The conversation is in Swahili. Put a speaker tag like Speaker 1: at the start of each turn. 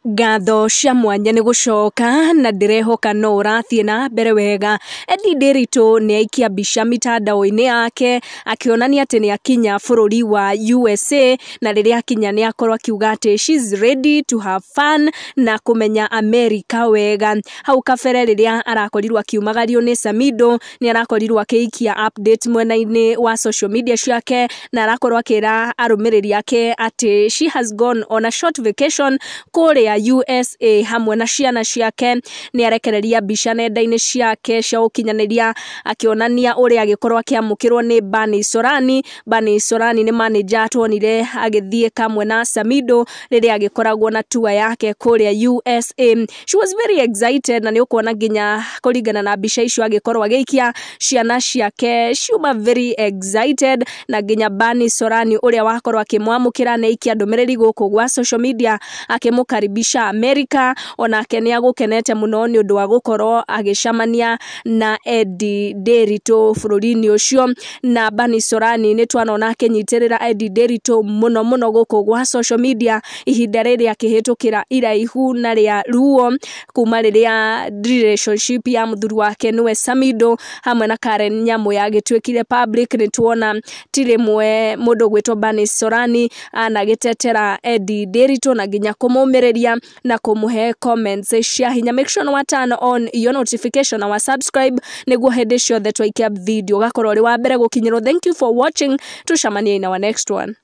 Speaker 1: Ngatho cia mwanya ni gucoka na ndirehoka no urathie na mbere wega. Eddy ni aikia mbica mitandao-ini yake akionania ati ni akinya bururi wa USA, na riria akinya ni akorwo akiuga ati she's ready to have fun na kumenya America wega. Hau kabere riria arakorirwo akiumagario ni Samido ni arakorirwo akiikia update mwena-ini wa social media ciake, na arakorwo akira arumiriri ake ati she has gone on a short vacation Kuri USA hamwe na ciana ciake. Ni arekereria mbica nenda-ini ciake cia ukinyaniria akionania uria agikorwo akiamukirwo ni Bernice ni manager atwonire agithie kamwe na Samido riria agikoragwo na tour yake kuria USA. She was very excited, na ni ukuona nginya kuringana na mbica icio agikorwo agiikia ciana ciake ciuma very excited, na nginya Bernice uria wakorwo akimwamukira ni ikia ndumiriri guku gwa social media akimukaribisha America. Onake ni agukenete muno ni undu wa gukorwo agicamania na Eddy bururi-ini ucio, na Bernice ni twanona akinyitirira Eddy muno guku gwa social media ihinda riria akihitukira iraihu na ria ruo kuma riria relationship ya muthuri wake niwe Samido hamwe na Karen nyamu yagitwikire public. Ni tuona tirimwe mundu gwitwo Bernice anagitetera Eddy na nginya kumumiriria na kumuhe comments cia hinya. Make sure no turn on your notification na subscribe niguo hindi ciothe twaikia video gakorwo ri wa mbere gukinyirwo. Thank you for watching, tucamanie in our next one.